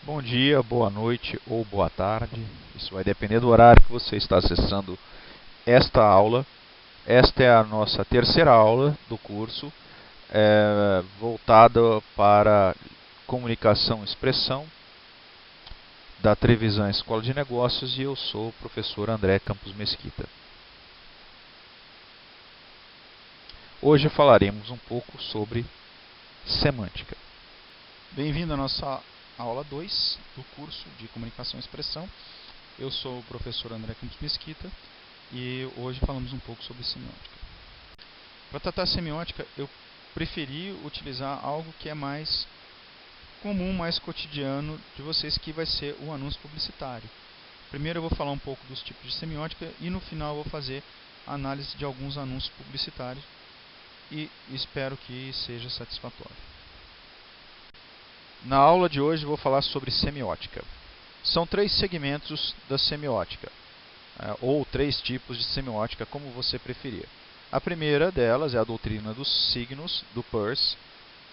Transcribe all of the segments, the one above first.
Bom dia, boa noite ou boa tarde. Isso vai depender do horário que você está acessando esta aula. Esta é a nossa terceira aula do curso, voltada para comunicação e expressão da Trevisan Escola de Negócios, e eu sou o professor André Campos Mesquita. Hoje falaremos um pouco sobre semântica. Bem-vindo à nossa aula 2 do curso de Comunicação e Expressão. Eu sou o professor André Campos Mesquita e hoje falamos um pouco sobre semiótica. Para tratar semiótica, eu preferi utilizar algo que é mais comum, mais cotidiano de vocês, que vai ser o anúncio publicitário. Primeiro eu vou falar um pouco dos tipos de semiótica e no final eu vou fazer a análise de alguns anúncios publicitários e espero que seja satisfatório. Na aula de hoje vou falar sobre semiótica. São três segmentos da semiótica, ou três tipos de semiótica, como você preferir. A primeira delas é a doutrina dos signos, do Peirce.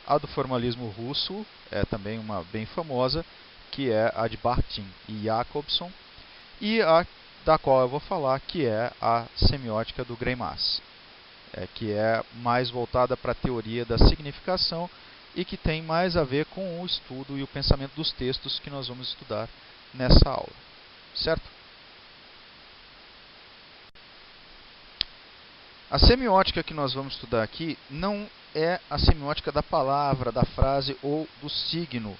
A do formalismo russo é também uma bem famosa, que é a de Bakhtin e Jacobson. E a da qual eu vou falar, que é a semiótica do Greimas, que é mais voltada para a teoria da significação e que tem mais a ver com o estudo e o pensamento dos textos que nós vamos estudar nessa aula, certo? A semiótica que nós vamos estudar aqui não é a semiótica da palavra, da frase ou do signo.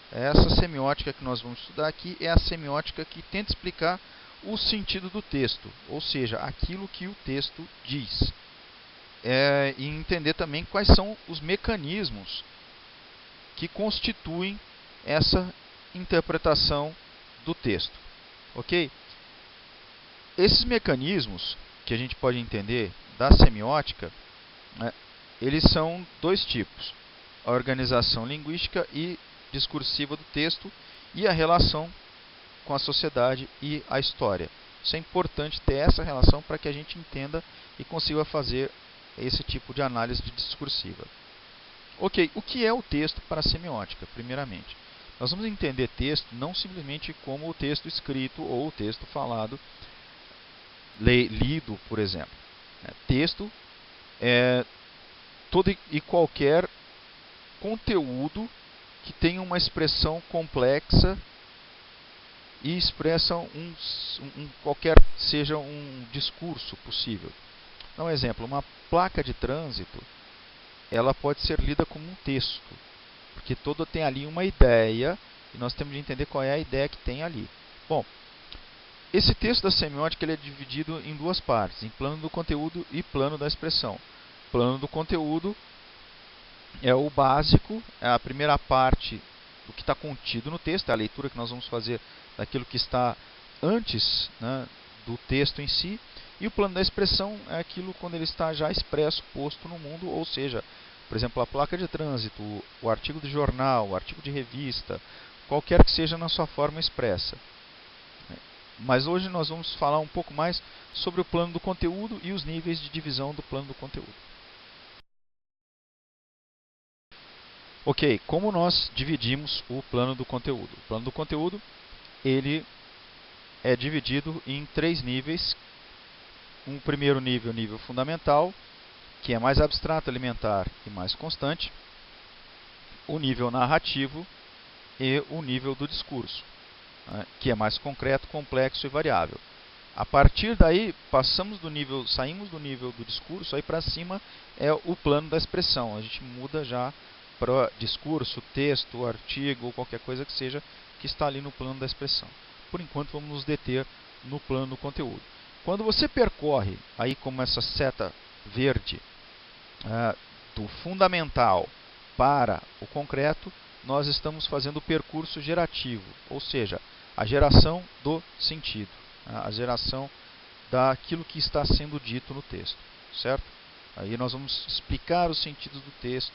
Essa semiótica que nós vamos estudar aqui é a semiótica que tenta explicar o sentido do texto, ou seja, aquilo que o texto diz. E entender também quais são os mecanismos que constituem essa interpretação do texto. Ok? Esses mecanismos que a gente pode entender da semiótica, eles são dois tipos: a organização linguística e discursiva do texto e a relação com a sociedade e a história. Isso é importante ter essa relação para que a gente entenda e consiga fazer esse tipo de análise discursiva. Ok, o que é o texto para a semiótica, primeiramente? Nós vamos entender texto não simplesmente como o texto escrito ou o texto falado, lido, por exemplo. Texto é todo e qualquer conteúdo que tenha uma expressão complexa e expressa qualquer seja um discurso possível. Então, exemplo, uma placa de trânsito, ela pode ser lida como um texto, porque todo tem ali uma ideia e nós temos de entender qual é a ideia que tem ali. Bom, esse texto da semiótica ele é dividido em duas partes, em plano do conteúdo e plano da expressão. Plano do conteúdo é o básico, é a primeira parte do que está contido no texto, é a leitura que nós vamos fazer daquilo que está antes, né, do texto em si. E o plano da expressão é aquilo quando ele está já expresso, posto no mundo, ou seja, por exemplo, a placa de trânsito, o artigo de jornal, o artigo de revista, qualquer que seja na sua forma expressa. Mas hoje nós vamos falar um pouco mais sobre o plano do conteúdo e os níveis de divisão do plano do conteúdo. Ok, como nós dividimos o plano do conteúdo? O plano do conteúdo ele é dividido em três níveis. Um primeiro nível, nível fundamental, que é mais abstrato, elementar e mais constante. O nível narrativo e o nível do discurso, que é mais concreto, complexo e variável. A partir daí, saímos do nível do discurso, aí para cima é o plano da expressão. A gente muda já para discurso, texto, artigo ou qualquer coisa que seja que está ali no plano da expressão. Por enquanto, vamos nos deter no plano do conteúdo. Quando você percorre, aí como essa seta verde, do fundamental para o concreto, nós estamos fazendo o percurso gerativo, ou seja, a geração do sentido, a geração daquilo que está sendo dito no texto, certo? Aí nós vamos explicar os sentidos do texto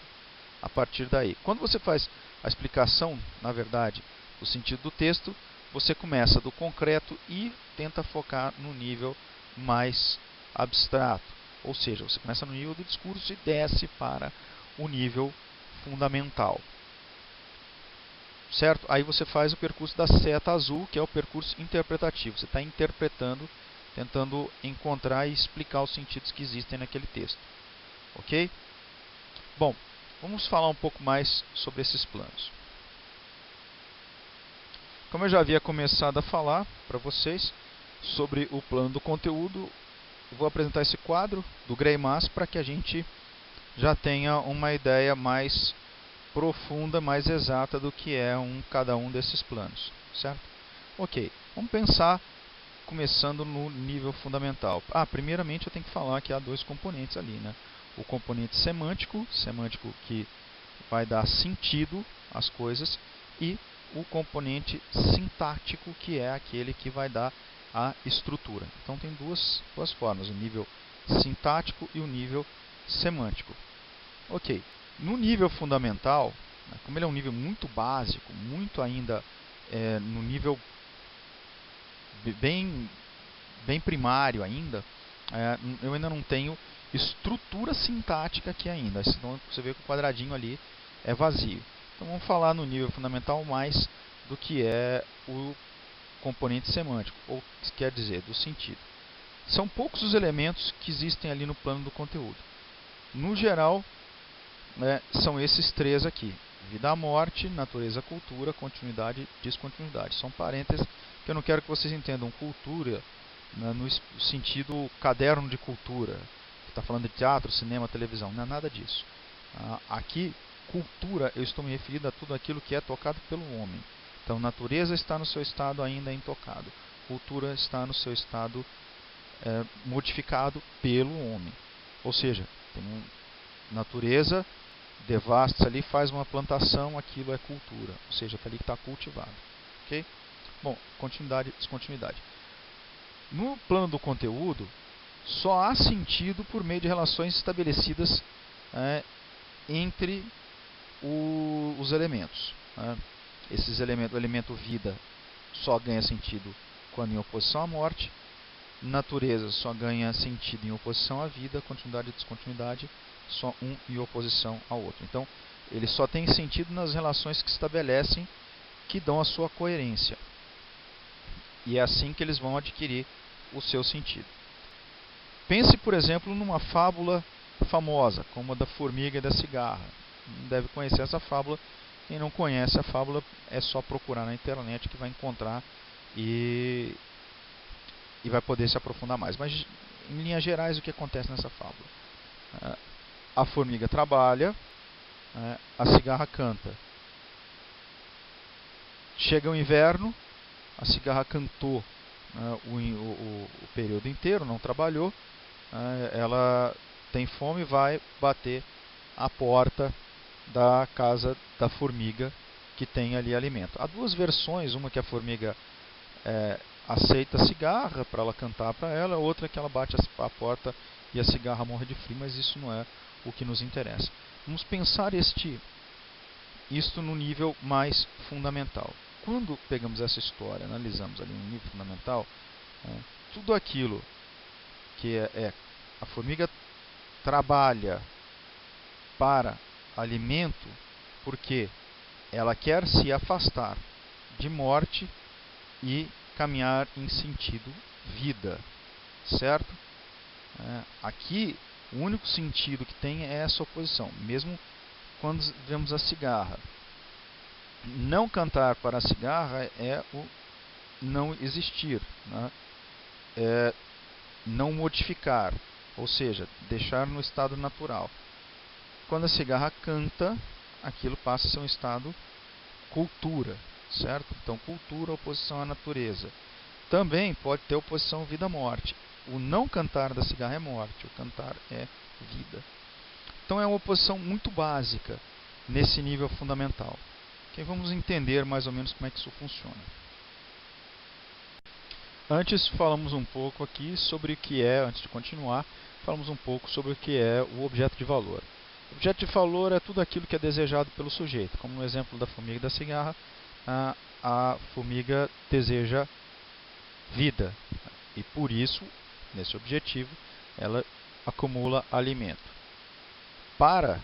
a partir daí. Quando você faz a explicação, na verdade, do sentido do texto, você começa do concreto e tenta focar no nível mais abstrato. Ou seja, você começa no nível do discurso e desce para o nível fundamental. certo? Aí você faz o percurso da seta azul, que é o percurso interpretativo. Você está interpretando, tentando encontrar e explicar os sentidos que existem naquele texto. Ok? Bom, vamos falar um pouco mais sobre esses planos. Como eu já havia começado a falar para vocês sobre o plano do conteúdo, eu vou apresentar esse quadro do GREIMAS para que a gente já tenha uma ideia mais profunda, mais exata do que é cada um desses planos, certo? Ok, vamos pensar começando no nível fundamental. Primeiramente eu tenho que falar que há dois componentes ali, né? O componente semântico que vai dar sentido às coisas, e o componente sintático, que é aquele que vai dar a estrutura. Então tem duas formas, o nível sintático e o nível semântico. Ok, no nível fundamental, como ele é um nível muito básico, muito ainda no nível bem primário ainda, eu ainda não tenho estrutura sintática aqui ainda. Então você vê que o quadradinho ali é vazio. Então vamos falar no nível fundamental mais do que é o componente semântico, ou quer dizer, do sentido. São poucos os elementos que existem ali no plano do conteúdo. No geral, são esses três aqui: vida, morte, natureza, cultura, continuidade e descontinuidade. São parênteses que eu não quero que vocês entendam cultura no sentido caderno de cultura, que está falando de teatro, cinema, televisão. Não é nada disso. Aqui, cultura, eu estou me referindo a tudo aquilo que é tocado pelo homem. Então, natureza está no seu estado ainda intocado. Cultura está no seu estado modificado pelo homem. Ou seja, tem natureza, devasta ali, faz uma plantação, aquilo é cultura. Ou seja, está ali que está cultivado. Ok? Bom, continuidade e descontinuidade. No plano do conteúdo, só há sentido por meio de relações estabelecidas entre os elementos. Esses elementos, o elemento vida só ganha sentido quando em oposição à morte, natureza só ganha sentido em oposição à vida, continuidade e descontinuidade só um em oposição ao outro. Então, ele só tem sentido nas relações que estabelecem, que dão a sua coerência. E é assim que eles vão adquirir o seu sentido. Pense, por exemplo, numa fábula famosa, como a da formiga e da cigarra. Deve conhecer essa fábula. Quem não conhece a fábula, é só procurar na internet que vai encontrar e vai poder se aprofundar mais. Mas, em linhas gerais, o que acontece nessa fábula? A formiga trabalha, a cigarra canta. Chega o inverno, a cigarra cantou o período inteiro, não trabalhou. Ela tem fome e vai bater a porta da casa da formiga, que tem ali alimento. Há duas versões: uma que a formiga aceita a cigarra para ela cantar para ela, outra que ela bate a porta e a cigarra morre de frio, mas isso não é o que nos interessa. Vamos pensar isto no nível mais fundamental. Quando pegamos essa história, analisamos ali no nível fundamental, tudo aquilo que a formiga trabalha para alimento porque ela quer se afastar de morte e caminhar em sentido vida, certo? Aqui o único sentido que tem é essa oposição, mesmo quando vemos a cigarra. Não cantar para a cigarra é o não existir, é não modificar, ou seja, deixar no estado natural. Quando a cigarra canta, aquilo passa a ser um estado cultura, certo? Então, cultura, oposição à natureza. Também pode ter oposição vida-morte. O não cantar da cigarra é morte, o cantar é vida. Então, é uma oposição muito básica nesse nível fundamental. Okay? Vamos entender mais ou menos como é que isso funciona. Antes falamos um pouco aqui sobre o que é, antes de continuar, falamos um pouco sobre o que é o objeto de valor. O objeto de valor é tudo aquilo que é desejado pelo sujeito. Como no exemplo da formiga e da cigarra, a formiga deseja vida. E por isso, nesse objetivo, ela acumula alimento. Para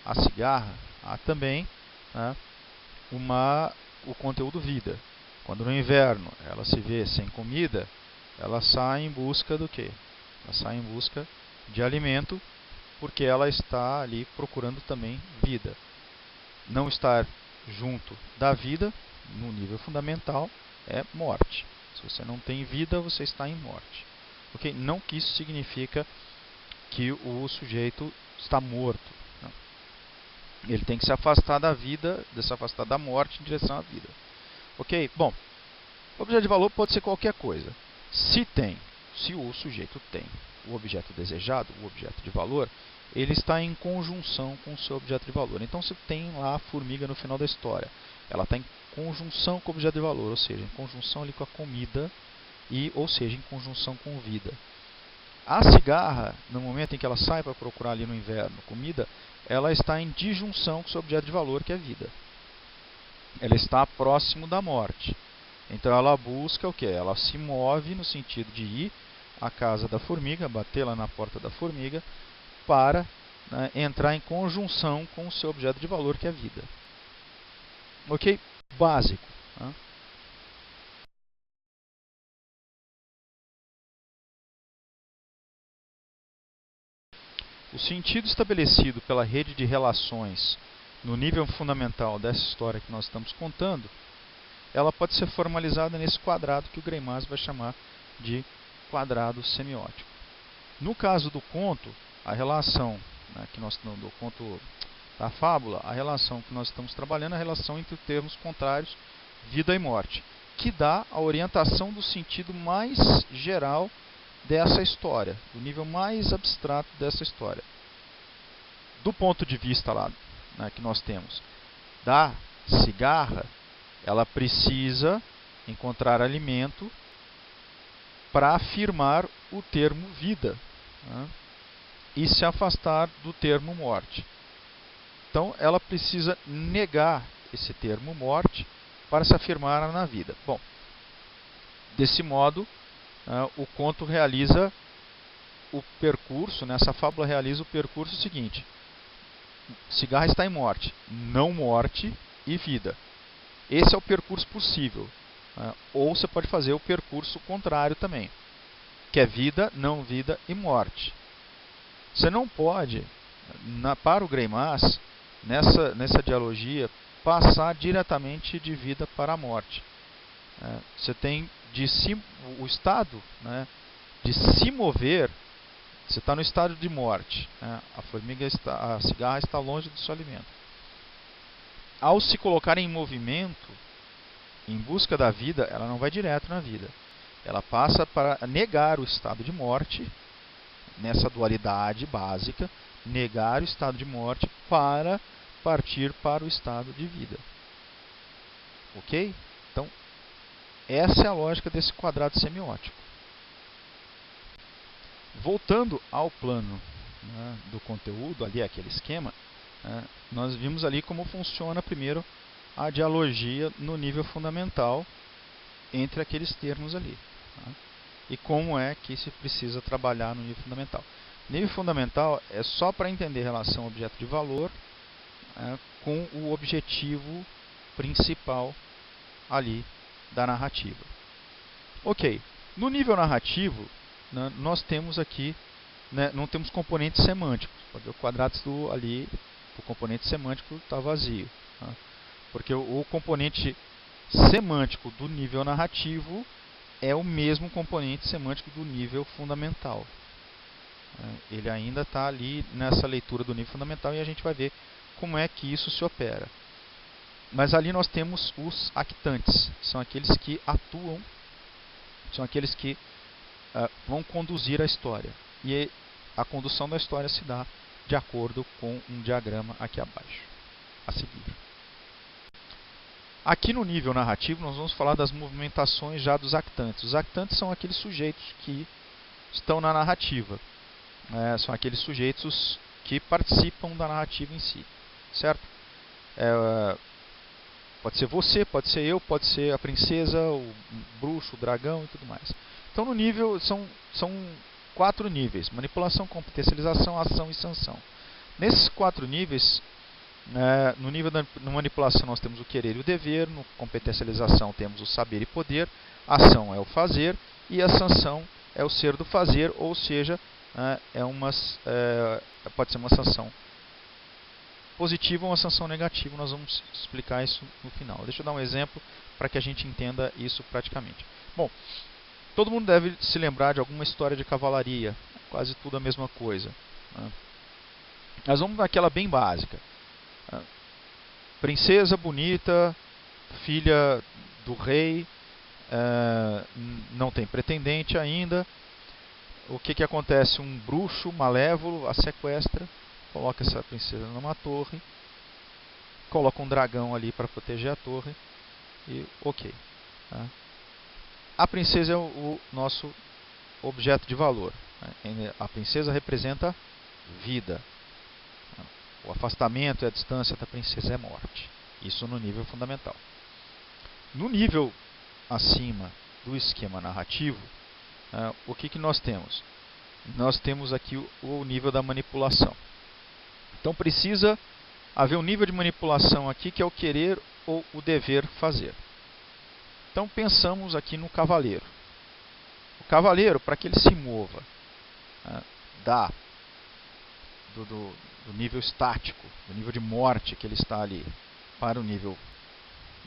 a cigarra, há também o conteúdo vida. Quando no inverno ela se vê sem comida, ela sai em busca do quê? Ela sai em busca de alimento, porque ela está ali procurando também vida. Não estar junto da vida, no nível fundamental, é morte. Se você não tem vida, você está em morte. Okay? Não que isso significa que o sujeito está morto. Não. Ele tem que se afastar da vida, se afastar da morte em direção à vida. Ok? Bom, o objeto de valor pode ser qualquer coisa. Se o sujeito tem o objeto desejado, o objeto de valor, ele está em conjunção com o seu objeto de valor. Então, se tem lá a formiga no final da história, ela está em conjunção com o objeto de valor, ou seja, em conjunção ali com a comida, ou seja, em conjunção com vida. A cigarra, no momento em que ela sai para procurar ali no inverno comida, ela está em disjunção com o seu objeto de valor, que é a vida. Ela está próximo da morte. Então ela busca o que? Ela se move no sentido de ir à casa da formiga, bater lá na porta da formiga, para entrar em conjunção com o seu objeto de valor, que é a vida. Ok? Básico. Tá? O sentido estabelecido pela rede de relações no nível fundamental dessa história que nós estamos contando, ela pode ser formalizada nesse quadrado que o Greimas vai chamar de quadrado semiótico. No caso do conto, a relação do conto da fábula, a relação que nós estamos trabalhando é a relação entre termos contrários, vida e morte, que dá a orientação do sentido mais geral dessa história, do nível mais abstrato dessa história. Do ponto de vista lá, que nós temos da cigarra, ela precisa encontrar alimento para afirmar o termo vida, e se afastar do termo morte. Então, ela precisa negar esse termo morte para se afirmar na vida. Bom, desse modo, o conto realiza o percurso, essa fábula realiza o percurso seguinte: cigarra está em morte, não morte e vida. Esse é o percurso possível. Ou você pode fazer o percurso contrário também, que é vida, não vida e morte. Você não pode, para o Greimas, nessa dialogia, passar diretamente de vida para a morte. Você tem o estado de se mover, você está no estado de morte. A cigarra está longe do seu alimento. Ao se colocar em movimento, em busca da vida, ela não vai direto na vida. Ela passa para negar o estado de morte, nessa dualidade básica, negar o estado de morte para partir para o estado de vida. Ok? Então, essa é a lógica desse quadrado semiótico. Voltando ao plano do conteúdo, ali aquele esquema, nós vimos ali como funciona primeiro a dialogia no nível fundamental entre aqueles termos ali. E como é que se precisa trabalhar no nível fundamental. Nível fundamental é só para entender a relação objeto de valor com o objetivo principal ali da narrativa. Ok, no nível narrativo, nós temos aqui, não temos componentes semânticos. Pode ver o quadrado ali, o componente semântico está vazio. Porque o componente semântico do nível narrativo é o mesmo componente semântico do nível fundamental. Ele ainda está ali nessa leitura do nível fundamental e a gente vai ver como é que isso se opera. Mas ali nós temos os actantes, são aqueles que atuam, são aqueles que vão conduzir a história. E a condução da história se dá de acordo com um diagrama aqui abaixo, a seguir. Aqui no nível narrativo nós vamos falar das movimentações já dos actantes. Os actantes são aqueles sujeitos que estão na narrativa. São aqueles sujeitos que participam da narrativa em si. Certo? Pode ser você, pode ser eu, pode ser a princesa, o bruxo, o dragão e tudo mais. Então no nível são 4 níveis: manipulação, competencialização, ação e sanção. Nesses 4 níveis, No nível da manipulação nós temos o querer e o dever, no competencialização temos o saber e poder, a ação é o fazer e a sanção é o ser do fazer, ou seja, pode ser uma sanção positiva ou uma sanção negativa. Nós vamos explicar isso no final. Deixa eu dar um exemplo para que a gente entenda isso praticamente. Bom, todo mundo deve se lembrar de alguma história de cavalaria, quase tudo a mesma coisa. Nós vamos naquela bem básica. Princesa bonita, filha do rei, não tem pretendente ainda. O que acontece? Um bruxo malévolo a sequestra, coloca essa princesa numa torre, coloca um dragão ali para proteger a torre e ok. A princesa é o nosso objeto de valor. A princesa representa vida. O afastamento e a distância da princesa é morte. Isso no nível fundamental. No nível acima do esquema narrativo, o que nós temos? Nós temos aqui o nível da manipulação. Então precisa haver um nível de manipulação aqui que é o querer ou o dever fazer. Então pensamos aqui no cavaleiro. O cavaleiro, para que ele se mova do nível estático, do nível de morte que ele está ali, para o nível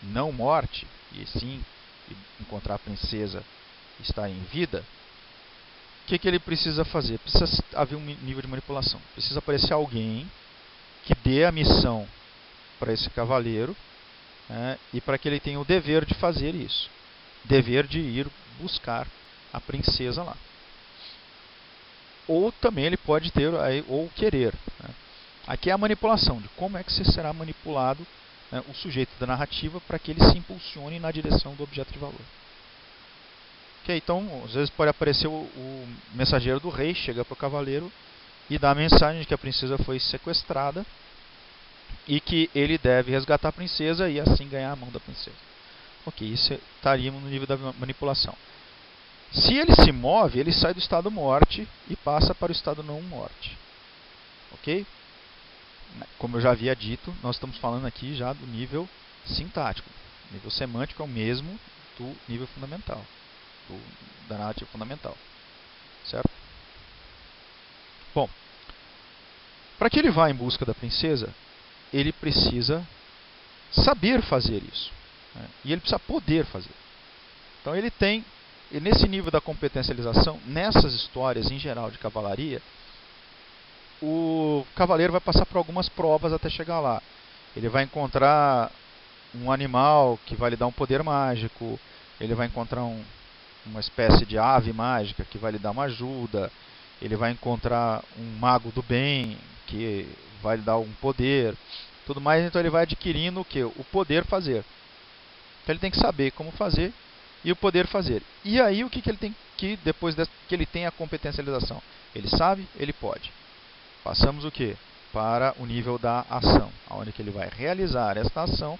não morte, e sim encontrar a princesa e estar em vida, o que ele precisa fazer? Precisa haver um nível de manipulação. Precisa aparecer alguém que dê a missão para esse cavaleiro, e para que ele tenha o dever de fazer isso. Dever de ir buscar a princesa lá. Ou também ele pode ter, ou querer. Aqui é a manipulação, de como é que será manipulado o sujeito da narrativa para que ele se impulsione na direção do objeto de valor. Então, às vezes pode aparecer o mensageiro do rei, chega para o cavaleiro e dá a mensagem de que a princesa foi sequestrada e que ele deve resgatar a princesa e assim ganhar a mão da princesa. Ok, isso estaríamos no nível da manipulação. Se ele se move, ele sai do estado morte e passa para o estado não morte. Ok? Como eu já havia dito, nós estamos falando aqui já do nível sintático. O nível semântico é o mesmo do nível fundamental, da narrativa fundamental. Certo? Bom, para que ele vá em busca da princesa, ele precisa saber fazer isso. E ele precisa poder fazer. Então ele tem, nesse nível da competencialização, nessas histórias em geral de cavalaria, o cavaleiro vai passar por algumas provas até chegar lá. Ele vai encontrar um animal que vai lhe dar um poder mágico, ele vai encontrar uma espécie de ave mágica que vai lhe dar uma ajuda, ele vai encontrar um mago do bem que vai lhe dar um poder, tudo mais. Então ele vai adquirindo o que? O poder fazer. Então ele tem que saber como fazer e o poder fazer. E aí o que ele tem que, depois que ele tem a competencialização? Ele sabe, ele pode. Passamos o que? Para o nível da ação, onde que ele vai realizar esta ação.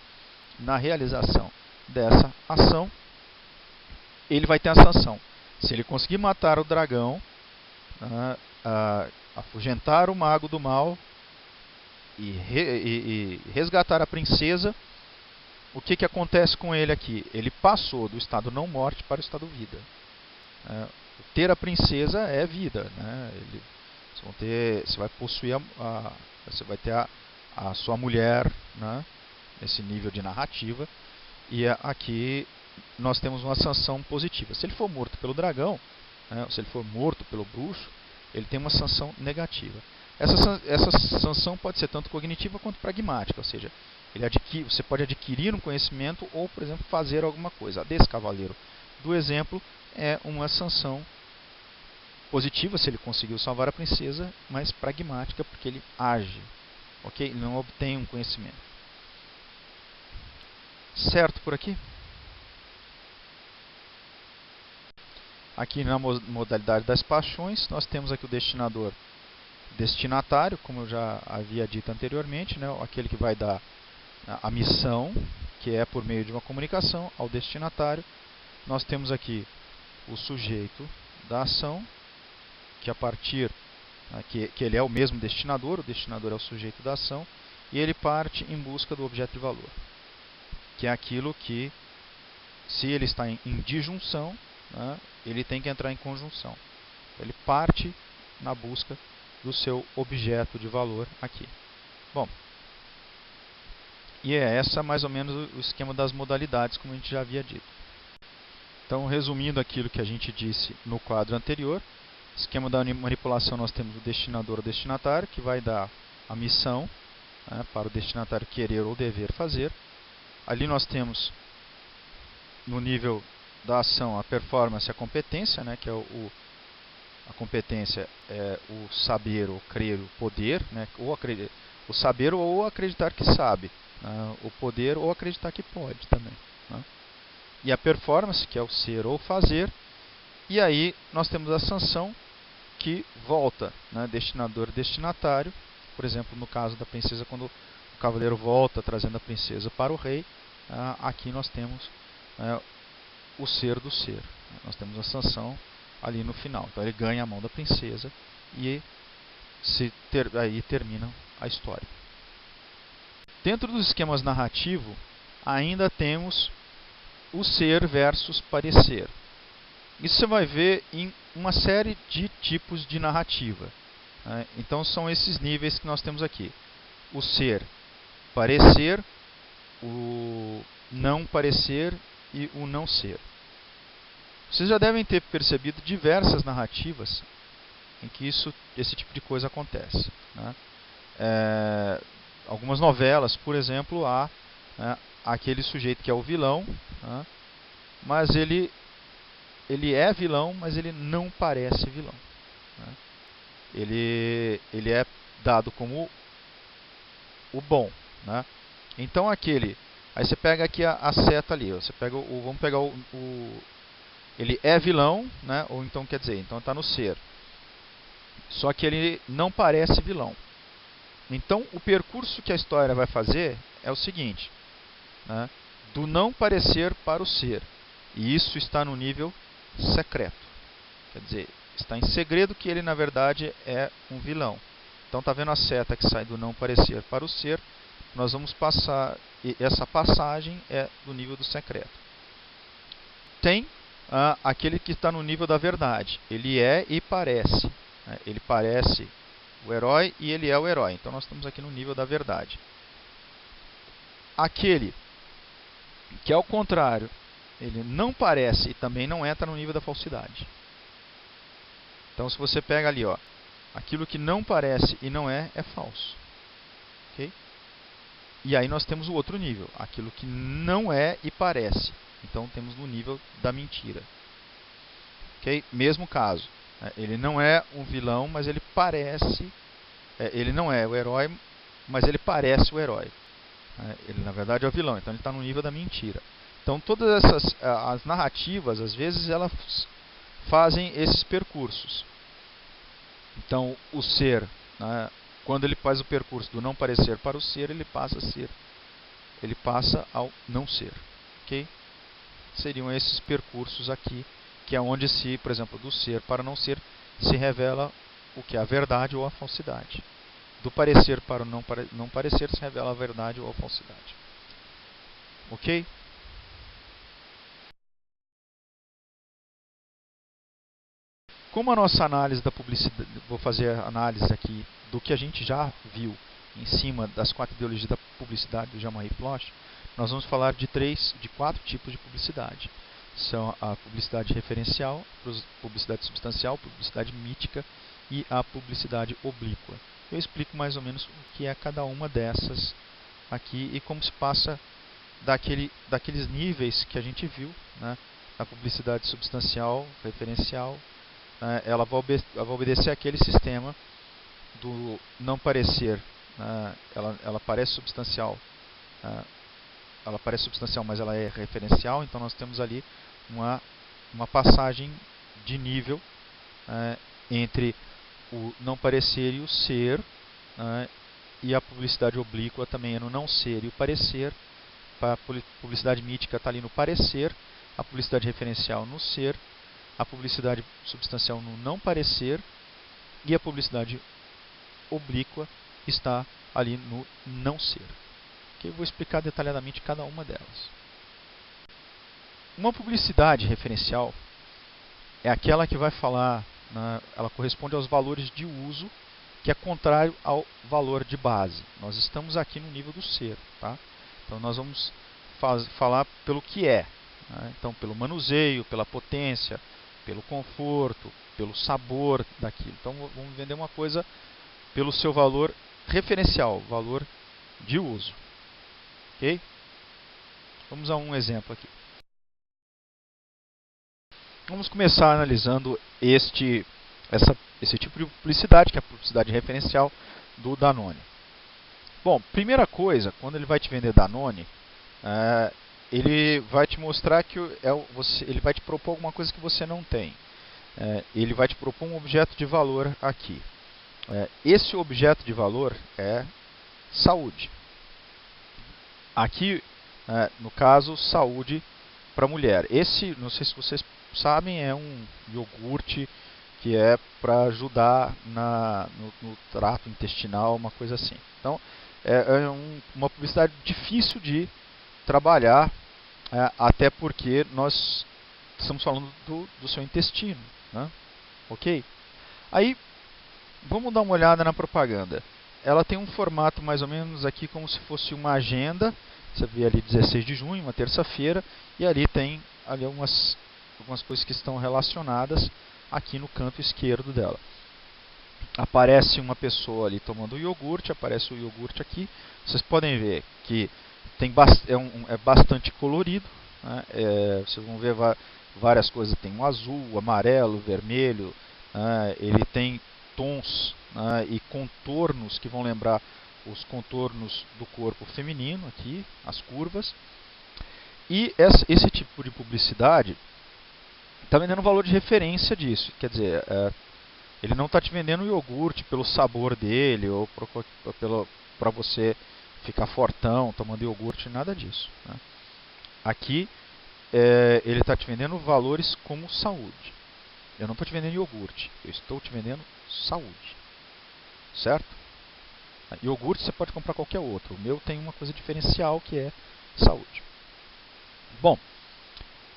Na realização dessa ação, ele vai ter a sanção. Se ele conseguir matar o dragão, afugentar o mago do mal e resgatar a princesa, o que acontece com ele aqui? Ele passou do estado não morte para o estado vida. Ter a princesa é vida. Você vai possuir você vai ter a sua mulher, nesse nível de narrativa, e aqui nós temos uma sanção positiva. Se ele for morto pelo dragão, se ele for morto pelo bruxo, ele tem uma sanção negativa. Essa sanção pode ser tanto cognitiva quanto pragmática, ou seja, você pode adquirir um conhecimento ou, por exemplo, fazer alguma coisa. A desse cavaleiro do exemplo é uma sanção positiva se ele conseguiu salvar a princesa, mas pragmática porque ele age, ok? Ele não obtém um conhecimento. Certo por aqui? Aqui na modalidade das paixões, nós temos aqui o destinador, destinatário, como eu já havia dito anteriormente, aquele que vai dar a missão, que é por meio de uma comunicação ao destinatário. Nós temos aqui o sujeito da ação, que a partir que ele é o mesmo destinador, o destinador é o sujeito da ação, e ele parte em busca do objeto de valor, que é aquilo que, se ele está em disjunção, né, ele tem que entrar em conjunção. Ele parte na busca do seu objeto de valor aqui. Bom, e é essa mais ou menos o esquema das modalidades, como a gente já havia dito. Então, resumindo aquilo que a gente disse no quadro anterior, esquema da manipulação, nós temos o destinador ou destinatário, que vai dar a missão, né, para o destinatário querer ou dever fazer. Ali nós temos, no nível da ação, a performance e a competência, né, que é a competência é o saber ou crer, o poder, né, o saber ou acreditar que sabe, né, o poder ou acreditar que pode também, né. E a performance, que é o ser ou fazer. E aí nós temos a sanção, que volta, né, destinador e destinatário. Por exemplo, no caso da princesa, quando o cavaleiro volta trazendo a princesa para o rei, aqui nós temos o ser do ser. Nós temos a sanção ali no final. Então ele ganha a mão da princesa e aí termina a história. Dentro dos esquemas narrativos, ainda temos o ser versus parecer. Isso você vai ver em uma série de tipos de narrativa, né? Então são esses níveis que nós temos aqui: o ser, parecer, o não parecer e o não ser. Vocês já devem ter percebido diversas narrativas em que esse tipo de coisa acontece, né? Algumas novelas, por exemplo, há, né, aquele sujeito que é o vilão, né, mas ele é vilão, mas ele não parece vilão, né? Ele é dado como o bom, né? Então aí você pega aqui a seta ali, você pega vamos pegar ele é vilão, né? Ou então quer dizer, então está no ser. Só que ele não parece vilão. Então o percurso que a história vai fazer é o seguinte, né, do não parecer para o ser. E isso está no nível secreto. Quer dizer, está em segredo que ele na verdade é um vilão. Então está vendo a seta que sai do não parecer para o ser? Nós vamos passar, e essa passagem é do nível do secreto. Tem aquele que está no nível da verdade. Ele é e parece, né? Ele parece o herói e ele é o herói. Então nós estamos aqui no nível da verdade. Aquele que, ao contrário, ele não parece e também não entra no nível da falsidade. Então, se você pega ali, ó, aquilo que não parece e não é falso. Okay? E aí nós temos o outro nível, aquilo que não é e parece. Então, temos no nível da mentira. Okay? Mesmo caso, ele não é um vilão, mas ele parece... ele não é o herói, mas ele parece o herói. Ele, na verdade, é o vilão, então ele está no nível da mentira. Então, todas as narrativas, às vezes, elas fazem esses percursos. Então, o ser, né, quando ele faz o percurso do não parecer para o ser, ele passa a ser. Ele passa ao não ser. Okay? Seriam esses percursos aqui, que é onde por exemplo, do ser para não ser, se revela o que é a verdade ou a falsidade. Do parecer para o não parecer, se revela a verdade ou a falsidade. Ok? Como a nossa análise da publicidade, vou fazer a análise aqui do que a gente já viu em cima das 4 ideologias da publicidade do Jean-Marie Floch, nós vamos falar de 4 tipos de publicidade. São a publicidade referencial, publicidade substancial, publicidade mítica e a publicidade oblíqua. Eu explico mais ou menos o que é cada uma dessas aqui e como se passa daqueles níveis que a gente viu, né? A publicidade substancial, referencial, ela vai obedecer àquele sistema do não parecer, ela parece substancial, mas ela é referencial. Então nós temos ali uma passagem de nível entre o não parecer e o ser, e a publicidade oblíqua também é no não ser e o parecer. A publicidade mítica está ali no parecer, a publicidade referencial no ser, a publicidade substancial no não parecer e a publicidade oblíqua está ali no não ser. Okay? Eu vou explicar detalhadamente cada uma delas. Uma publicidade referencial é aquela que vai falar, ela corresponde aos valores de uso, que é contrário ao valor de base. Nós estamos aqui no nível do ser. Tá? Então nós vamos falar pelo que é. Né? Então pelo manuseio, pela potência, pelo conforto, pelo sabor daquilo. Então vamos vender uma coisa pelo seu valor referencial, valor de uso. Ok? Vamos a um exemplo aqui. Vamos começar analisando esse tipo de publicidade, que é a publicidade referencial do Danone. Bom, primeira coisa, quando ele vai te vender Danone, ele vai te mostrar que ele vai te propor alguma coisa que você não tem. Ele vai te propor um objeto de valor aqui. Esse objeto de valor é saúde. Aqui, no caso, saúde para mulher. Esse, não sei se vocês sabem, é um iogurte que é para ajudar no trato intestinal, uma coisa assim. Então, uma publicidade difícil de trabalhar, até porque nós estamos falando do seu intestino. Né? Ok? Aí, vamos dar uma olhada na propaganda. Ela tem um formato mais ou menos aqui como se fosse uma agenda. Você vê ali 16 de junho, uma terça-feira, e ali tem ali algumas coisas que estão relacionadas aqui no canto esquerdo dela. Aparece uma pessoa ali tomando iogurte, aparece o iogurte aqui. Vocês podem ver que é bastante colorido. Né? Vocês vão ver várias coisas. Tem o azul, o amarelo, o vermelho. Ele tem tons e contornos que vão lembrar os contornos do corpo feminino aqui, as curvas. E esse tipo de publicidade está vendendo um valor de referência disso. Quer dizer, ele não está te vendendo o iogurte pelo sabor dele ou para você ficar fortão tomando iogurte, nada disso. Né? Aqui ele está te vendendo valores como saúde. Eu não estou te vendendo iogurte, eu estou te vendendo saúde. Certo? Iogurte você pode comprar qualquer outro. O meu tem uma coisa diferencial que é saúde. Bom,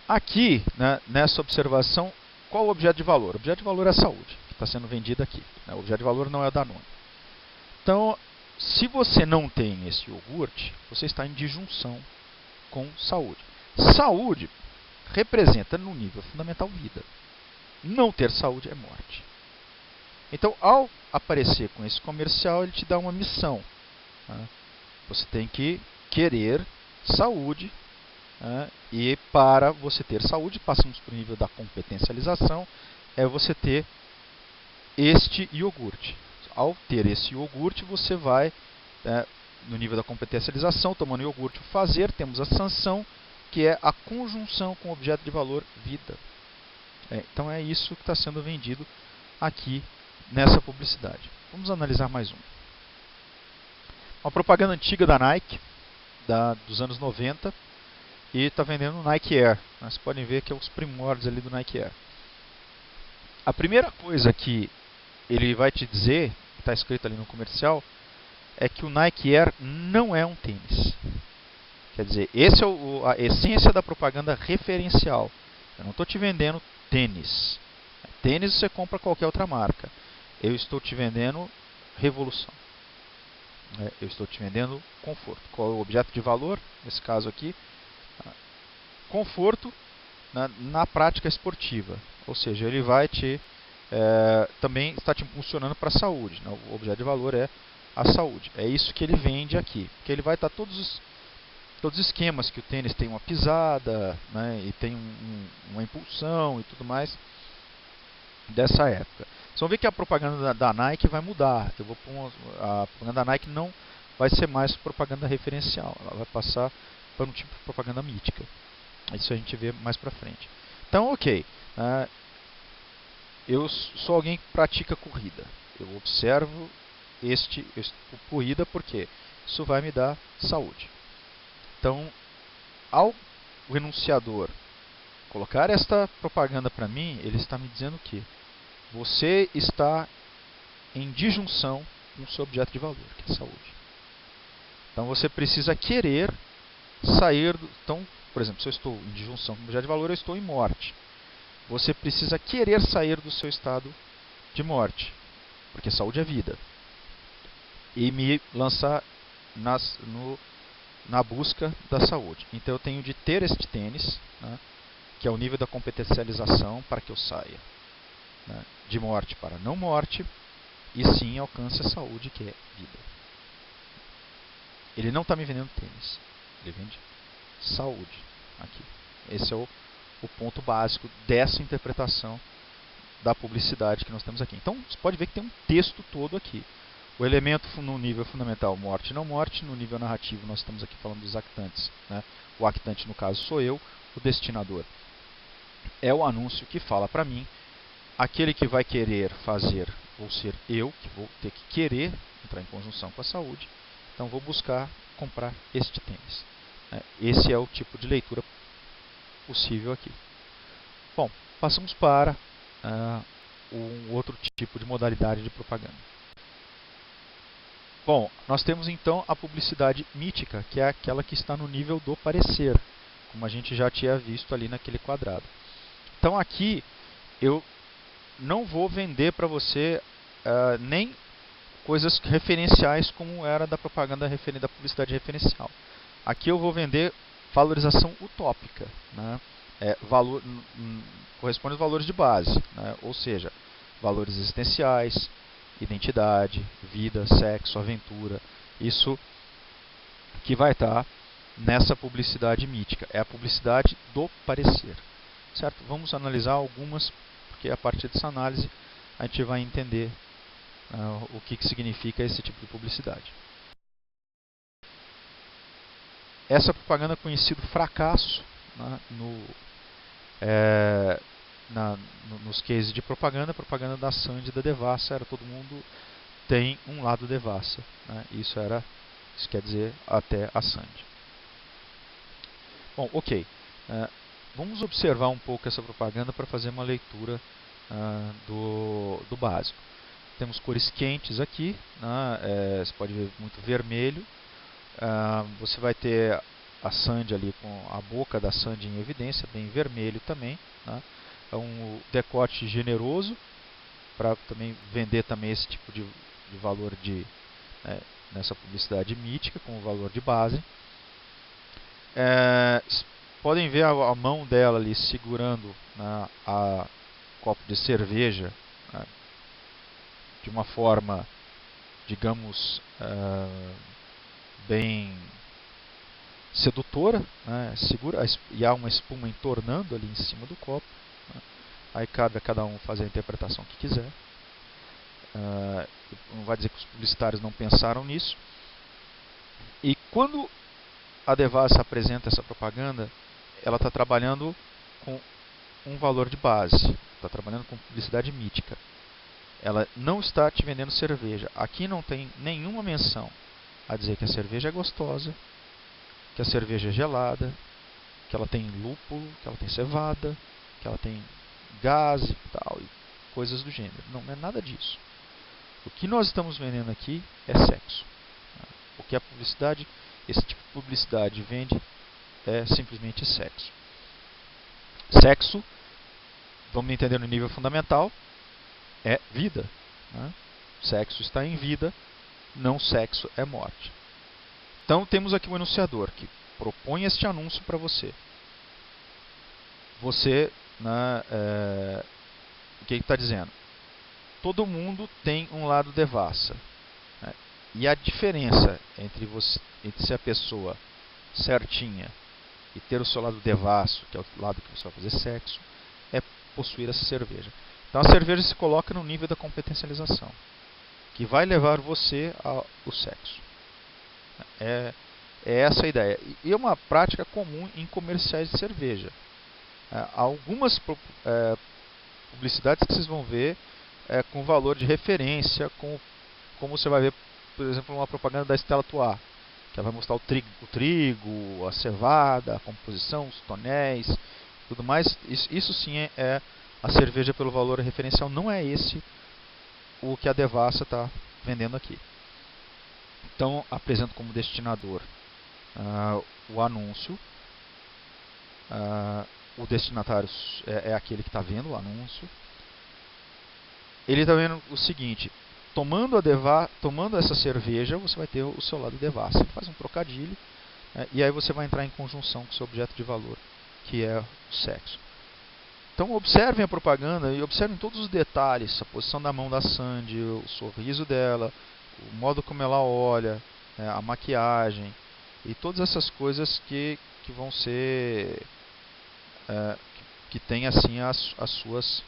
aqui, né, nessa observação, qual o objeto de valor? O objeto de valor é a saúde, que está sendo vendido aqui. Né? O objeto de valor não é a Danone. Então, se você não tem esse iogurte, você está em disjunção com saúde. Saúde representa no nível fundamental vida. Não ter saúde é morte. Então, ao aparecer com esse comercial, ele te dá uma missão. Né? Você tem que querer saúde. E para você ter saúde, passamos para o nível da competencialização, é você ter este iogurte. Ao ter esse iogurte, você vai, no nível da competencialização, tomando iogurte o fazer, temos a sanção, que é a conjunção com o objeto de valor vida. Então é isso que está sendo vendido aqui nessa publicidade. Vamos analisar mais um. Uma propaganda antiga da Nike, dos anos 90, e está vendendo o Nike Air. Vocês podem ver que é os primórdios ali do Nike Air. A primeira coisa que ele vai te dizer, que está escrito ali no comercial, é que o Nike Air não é um tênis. Quer dizer, essa é a essência da propaganda referencial. Eu não estou te vendendo tênis. Tênis você compra qualquer outra marca. Eu estou te vendendo revolução. Eu estou te vendendo conforto. Qual é o objeto de valor? Nesse caso aqui, conforto na prática esportiva. Ou seja, ele vai também está te impulsionando para a saúde. Né? O objeto de valor é a saúde. É isso que ele vende aqui. Porque ele vai estar todos os esquemas que o tênis tem uma pisada, né, e tem uma impulsão e tudo mais dessa época. Vocês vão ver que a propaganda da Nike vai mudar. A propaganda da Nike não vai ser mais propaganda referencial. Ela vai passar para um tipo de propaganda mítica. Isso a gente vê mais para frente. Então, ok. Eu sou alguém que pratica corrida. Eu observo corrida porque isso vai me dar saúde. Então, ao o enunciador colocar esta propaganda para mim, ele está me dizendo que você está em disjunção com o seu objeto de valor, que é saúde. Então você precisa querer sair do... Então, por exemplo, se eu estou em disjunção com objeto de valor, eu estou em morte. Você precisa querer sair do seu estado de morte, porque saúde é vida, e me lançar na busca da saúde. Então eu tenho de ter este tênis, né, que é o nível da competencialização para que eu saia, né, de morte para não morte, e sim alcance a saúde, que é vida. Ele não está me vendendo tênis, ele vende saúde aqui. Esse é o ponto básico dessa interpretação da publicidade que nós temos aqui. Então você pode ver que tem um texto todo aqui. O elemento no nível fundamental, morte e não morte. No nível narrativo nós estamos aqui falando dos actantes, né? O actante no caso sou eu, o destinador é o anúncio que fala para mim. Aquele que vai querer fazer vou ser eu, que vou ter que querer entrar em conjunção com a saúde. Então vou buscar comprar este tênis. Esse é o tipo de leitura possível aqui. Bom, passamos para um outro tipo de modalidade de propaganda. Bom, nós temos então a publicidade mítica, que é aquela que está no nível do parecer, como a gente já tinha visto ali naquele quadrado. Então aqui eu não vou vender para você nem coisas referenciais como era da propaganda da publicidade referencial. Aqui eu vou vender valorização utópica, né? Corresponde aos valores de base, né? Ou seja, valores existenciais, identidade, vida, sexo, aventura. Isso que vai estar nessa publicidade mítica. É a publicidade do parecer. Certo? Vamos analisar algumas, porque a partir dessa análise a gente vai entender o que significa esse tipo de publicidade. Essa propaganda é conhecida fracasso, né, nos cases de propaganda. A propaganda da Sandy e da Devassa era todo mundo tem um lado Devassa, né? Isso quer dizer até a Sandy. Bom, ok. Vamos observar um pouco essa propaganda para fazer uma leitura do básico. Temos cores quentes aqui, né? Você pode ver muito vermelho. Você vai ter a Sandy ali com a boca da Sandy em evidência, bem vermelho também, né? É um decote generoso para também vender também esse tipo de valor nessa publicidade mítica com o valor de base. Podem ver a mão dela ali segurando, né, a copo de cerveja, né, de uma forma, digamos, bem sedutora, né, segura, e há uma espuma entornando ali em cima do copo, né. Aí cabe a cada um fazer a interpretação que quiser. Não vai dizer que os publicitários não pensaram nisso. E quando a Devassa apresenta essa propaganda, ela está trabalhando com um valor de base, está trabalhando com publicidade mítica. Ela não está te vendendo cerveja. Aqui não tem nenhuma menção a dizer que a cerveja é gostosa, que a cerveja é gelada, que ela tem lúpulo, que ela tem cevada, que ela tem gás e tal, e coisas do gênero. Não é nada disso. O que nós estamos vendendo aqui é sexo. O que a publicidade, esse tipo de publicidade vende é simplesmente sexo. Sexo, vamos entender no nível fundamental, é vida, né? Sexo está em vida, não sexo é morte. Então temos aqui um enunciador que propõe este anúncio para você. Você, né, o que está dizendo? Todo mundo tem um lado devassa, né? E a diferença entre ser a pessoa certinha e ter o seu lado devasso, que é o lado que você vai fazer sexo, é possuir essa cerveja. Então a cerveja se coloca no nível da competencialização, que vai levar você ao sexo. É essa a ideia. E é uma prática comum em comerciais de cerveja. Algumas publicidades que vocês vão ver com valor de referência, como você vai ver, por exemplo, uma propaganda da Stella Artois, que ela vai mostrar o trigo, a cevada, a composição, os tonéis, tudo mais. Isso sim é a cerveja pelo valor referencial. Não é esse o que a Devassa está vendendo aqui. Então Então, apresento como destinador o anúncio. O destinatário é aquele que está vendo o anúncio. Ele está vendo o seguinte: tomando essa cerveja, você vai ter o seu lado devassa. Ele faz um trocadilho, e aí você vai entrar em conjunção com o seu objeto de valor, que é o sexo. Então observem a propaganda e observem todos os detalhes: a posição da mão da Sandy, o sorriso dela, o modo como ela olha, a maquiagem e todas essas coisas que vão ser que tem assim as suas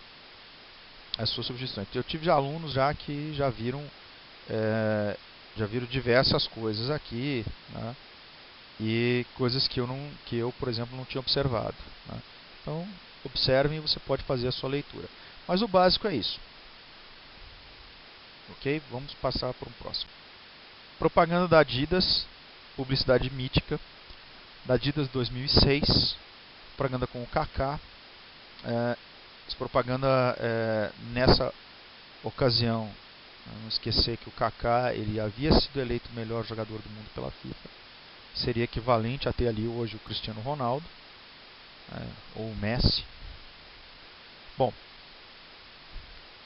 sugestões. Eu tive alunos já que já viram diversas coisas aqui, né? E coisas que eu, por exemplo, não tinha observado, né? Então observem e você pode fazer a sua leitura. Mas o básico é isso. Ok? Vamos passar para um próximo. Propaganda da Adidas, publicidade mítica da Adidas 2006, propaganda com o Kaká. Essa propaganda, nessa ocasião, não esquecer que o Kaká ele havia sido eleito o melhor jogador do mundo pela FIFA. Seria equivalente a ter ali hoje o Cristiano Ronaldo, ou o Messi. Bom,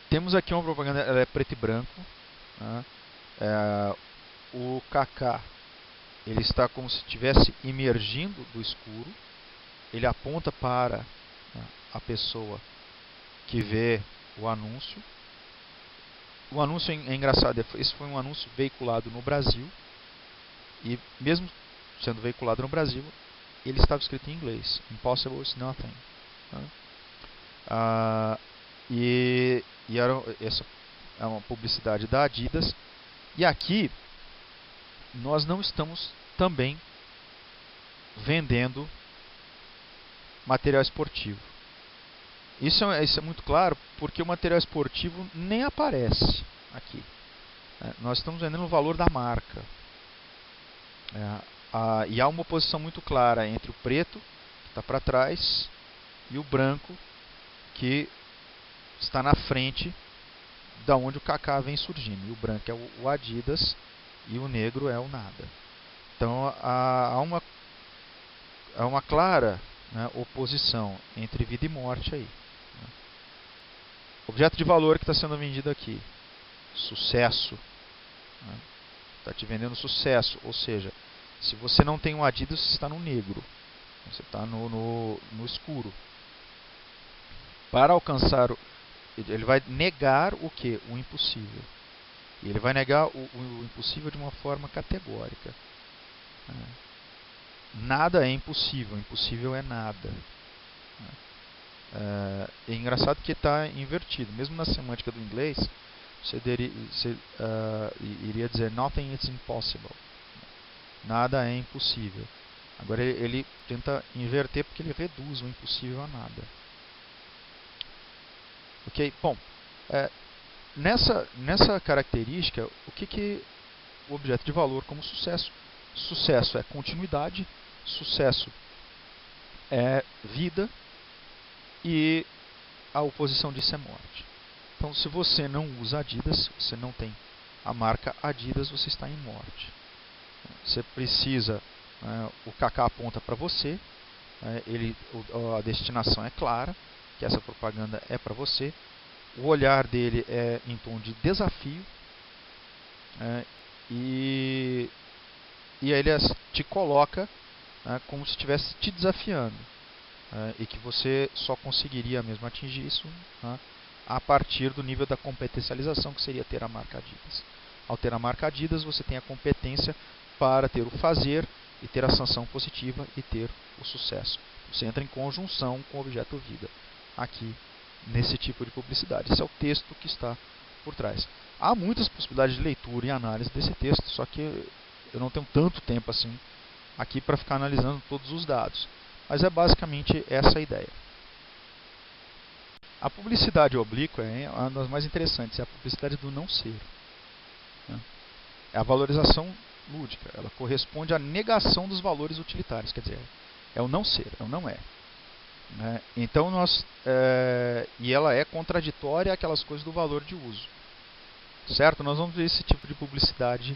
temos aqui uma propaganda, ela é preto e branco, né? O Kaká ele está como se estivesse emergindo do escuro. Ele aponta para, né, a pessoa que vê o anúncio. O anúncio é engraçado, esse foi um anúncio veiculado no Brasil, e mesmo sendo veiculado no Brasil, ele estava escrito em inglês: Impossible is nothing. Essa é uma publicidade da Adidas. E aqui nós não estamos também vendendo material esportivo. Isso é muito claro, porque o material esportivo nem aparece aqui. Nós estamos vendendo o valor da marca. E há uma oposição muito clara entre o preto, que está para trás, e o branco, que está na frente, da onde o Kaká vem surgindo. E o branco é o Adidas e o negro é o nada. Então há uma clara, né, oposição entre vida e morte aí. Objeto de valor que está sendo vendido aqui: sucesso. Está te vendendo sucesso, ou seja, se você não tem um Adidas, você está no negro, você está no escuro. Para alcançar, ele vai negar o que? O impossível. E ele vai negar o impossível de uma forma categórica. Nada é impossível, impossível é nada. É engraçado que está invertido. Mesmo na semântica do inglês, você iria dizer nothing is impossible. Nada é impossível. Agora ele tenta inverter porque ele reduz o impossível a nada. Ok? Bom, nessa característica, o que o objeto de valor como sucesso? Sucesso é continuidade, sucesso é vida, e a oposição disso é morte. Então, se você não usa Adidas, se você não tem a marca Adidas, você está em morte. Você precisa, o Kaká aponta para você, a destinação é clara, que essa propaganda é para você. O olhar dele é em tom de desafio, e ele te coloca, como se estivesse te desafiando, e que você só conseguiria mesmo atingir isso, a partir do nível da competencialização, que seria ter a marca Adidas. Ao ter a marca Adidas, você tem a competência para ter o fazer e ter a sanção positiva e ter o sucesso. Você entra em conjunção com o objeto vida aqui nesse tipo de publicidade. Esse é o texto que está por trás. Há muitas possibilidades de leitura e análise desse texto, só que eu não tenho tanto tempo assim aqui para ficar analisando todos os dados. Mas é basicamente essa a ideia. A publicidade oblíqua é uma das mais interessantes, é a publicidade do não ser. É a valorização lúdica, ela corresponde à negação dos valores utilitários, quer dizer, é o não ser, é o não é. Então e ela é contraditória àquelas coisas do valor de uso. Certo? Nós vamos ver esse tipo de publicidade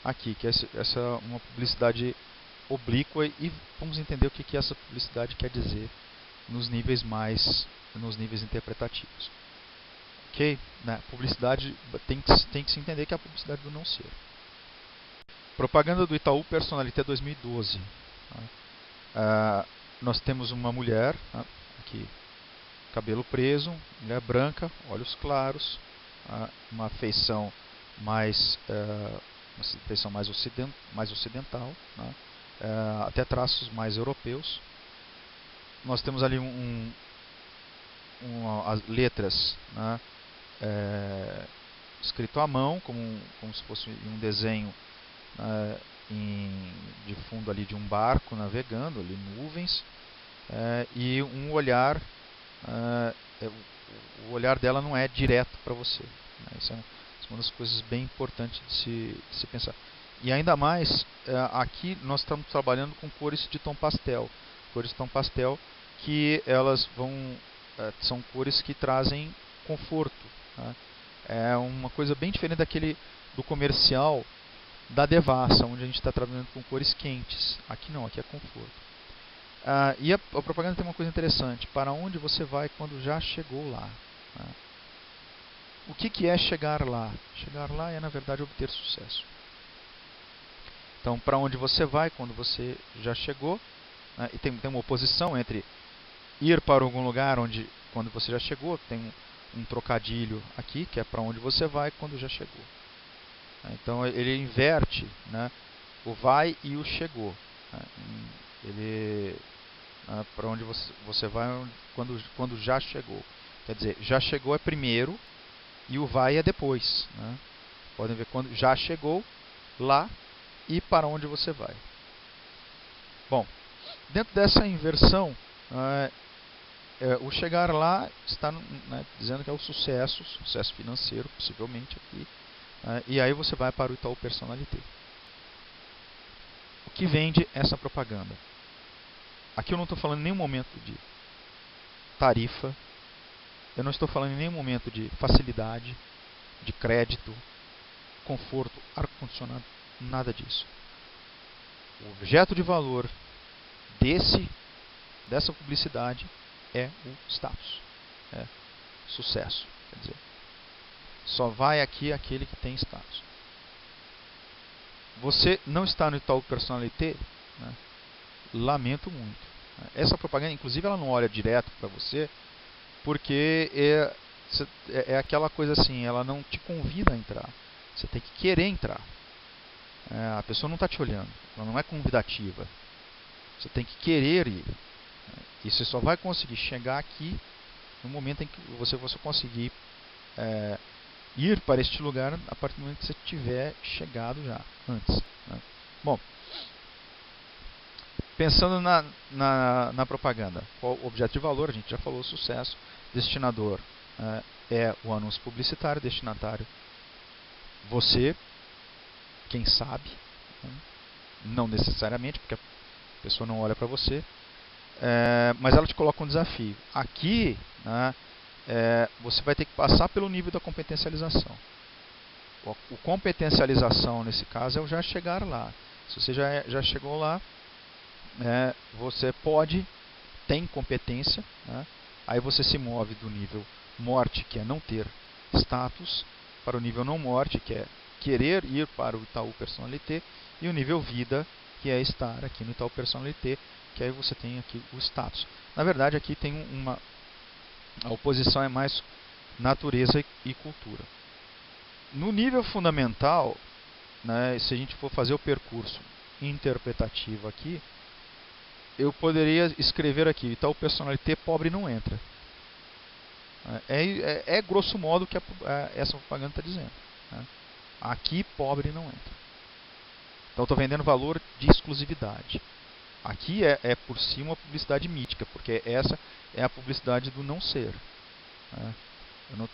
aqui, que essa é uma publicidade oblíqua, e vamos entender o que essa publicidade quer dizer nos níveis interpretativos. Ok? Né? Publicidade tem que se entender que é a publicidade do não ser. Propaganda do Itaú Personalité 2012. Nós temos uma mulher, aqui, cabelo preso, mulher branca, olhos claros, uma feição mais ocidental, né? Até traços mais europeus. Nós temos ali as letras, né? Escrito à mão, como se fosse um desenho de fundo ali de um barco navegando, ali nuvens, e um olhar, o olhar dela não é direto para você, né? Isso é uma das coisas bem importantes de se pensar. E ainda mais, aqui nós estamos trabalhando com cores de tom pastel, que elas são cores que trazem conforto, né? É uma coisa bem diferente do comercial da Devassa, onde a gente está trabalhando com cores quentes. Aqui não, aqui é conforto. E a propaganda tem uma coisa interessante: para onde você vai quando já chegou lá? Né? O que é chegar lá? Chegar lá é, na verdade, obter sucesso. Então, para onde você vai quando você já chegou? Né? E tem uma oposição entre ir para algum lugar quando você já chegou. Tem um trocadilho aqui, que é para onde você vai quando já chegou. Então ele inverte, né, o vai e o chegou. Ele para onde você vai quando já chegou. Quer dizer, já chegou é primeiro e o vai é depois. Né? Podem ver quando já chegou lá e para onde você vai. Bom, dentro dessa inversão, o chegar lá está, né, dizendo que é o sucesso financeiro, possivelmente aqui. E aí você vai para o Itaú Personalité. O que vende essa propaganda? Aqui eu não estou falando em nenhum momento de tarifa, eu não estou falando em nenhum momento de facilidade, de crédito, conforto, ar-condicionado, nada disso. O objeto de valor dessa publicidade é o status, é sucesso. Quer dizer, só vai aqui aquele que tem status. Você não está no Itaú Personalité? Né? Lamento muito. Essa propaganda, inclusive, ela não olha direto para você, porque é aquela coisa assim, ela não te convida a entrar. Você tem que querer entrar. A pessoa não está te olhando, ela não é convidativa. Você tem que querer ir. E você só vai conseguir chegar aqui no momento em que você conseguir ir para este lugar a partir do momento que você tiver chegado já, antes. Né? Bom, pensando na propaganda, qual o objeto de valor? A gente já falou, sucesso. Destinador é o anúncio publicitário, destinatário você, quem sabe, né? Não necessariamente, porque a pessoa não olha para você, mas ela te coloca um desafio. Aqui, né, você vai ter que passar pelo nível da competencialização. O competencialização, nesse caso, é o já chegar lá. Se você já chegou lá, você tem competência, né? Aí você se move do nível morte, que é não ter status, para o nível não morte, que é querer ir para o Itaú Personalité, e o nível vida, que é estar aqui no Itaú Personalité, que aí você tem aqui o status. Na verdade, aqui tem a oposição é mais natureza e cultura. No nível fundamental, né, se a gente for fazer o percurso interpretativo aqui, eu poderia escrever aqui: Itaú Personalité, pobre não entra. É grosso modo o que essa propaganda está dizendo. Né? Aqui, pobre não entra. Então, estou vendendo valor de exclusividade. Aqui é por si uma publicidade mítica, porque essa é a publicidade do não ser. Né?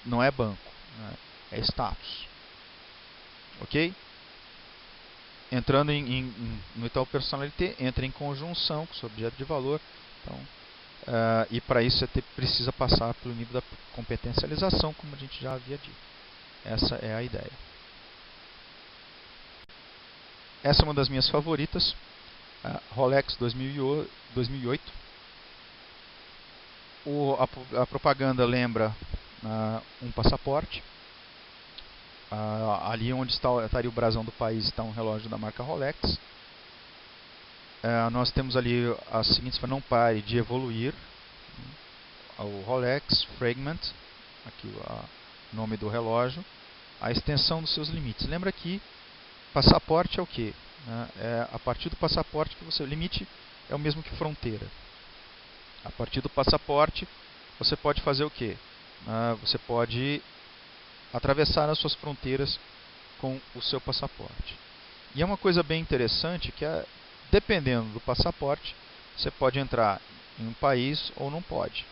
Não é banco, né? É status. Ok? Entrando no Itaú Personalité, entra em conjunção com o seu objeto de valor. Então, e para isso você precisa passar pelo nível da competencialização, como a gente já havia dito. Essa é a ideia. essa é uma das minhas favoritas, a Rolex 2008. A propaganda lembra um passaporte. Ali onde estaria o brasão do país está um relógio da marca Rolex. Nós temos ali as seguintes: não pare de evoluir. O Rolex Fragment, aqui o nome do relógio, a extensão dos seus limites. Lembra que passaporte é o que? A partir do passaporte que você... Limite é o mesmo que fronteira. A partir do passaporte você pode fazer o que? Você pode atravessar as suas fronteiras com o seu passaporte. E é uma coisa bem interessante que dependendo do passaporte, você pode entrar em um país ou não pode.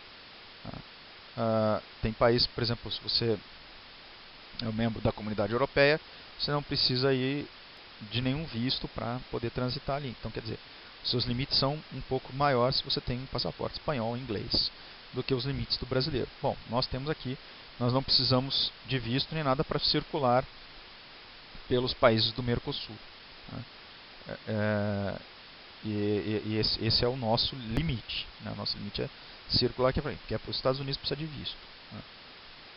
Tem países, por exemplo, se você é um membro da Comunidade Europeia, você não precisa ir de nenhum visto para poder transitar ali. Então, quer dizer, os seus limites são um pouco maiores se você tem um passaporte espanhol ou inglês do que os limites do brasileiro. Bom, nós temos aqui, nós não precisamos de visto nem nada para circular pelos países do Mercosul. E esse é o nosso limite. O nosso limite é circular aqui, que é para os Estados Unidos precisa de visto.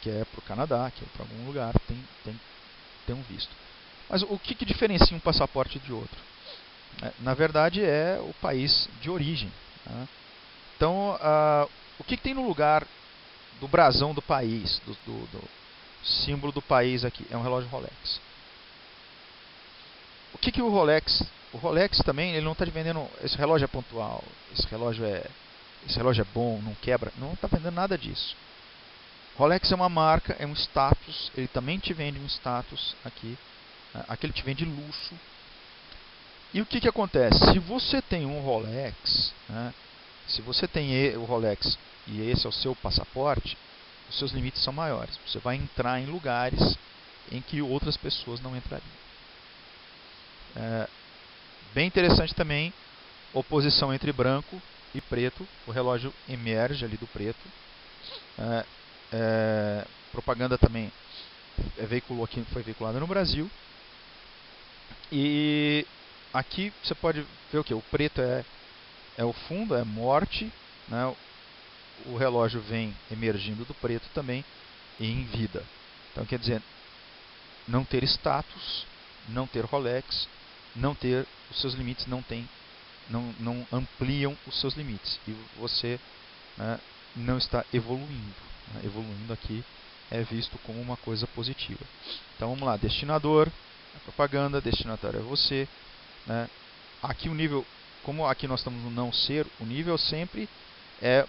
Que é para o Canadá, que é para algum lugar, tem um visto. Mas o que diferencia um passaporte de outro? Na verdade é o país de origem. Então, o que tem no lugar do brasão do país, do símbolo do país aqui? É um relógio Rolex. O que o Rolex... O Rolex também, ele não está vendendo... Esse relógio é pontual, esse relógio é bom, não quebra. Não está vendendo nada disso. Rolex é uma marca, é um status. Ele também te vende um status aqui. Aqui ele te vende luxo. E o que acontece? Se você tem um Rolex, se você tem o Rolex e esse é o seu passaporte, os seus limites são maiores. Você vai entrar em lugares em que outras pessoas não entrariam. Bem interessante também, oposição entre branco e preto. O relógio emerge ali do preto. Propaganda também foi veiculada no Brasil. E aqui você pode ver o que? O preto é o fundo, é morte. O relógio vem emergindo do preto também e em vida. Então quer dizer, não ter status, não ter Rolex, não ter os seus limites, não ampliam os seus limites. E você não está evoluindo. Evoluindo aqui é visto como uma coisa positiva. Então vamos lá, destinador, a propaganda, destinatário é você. Aqui o nível, como aqui nós estamos no não ser, o nível sempre é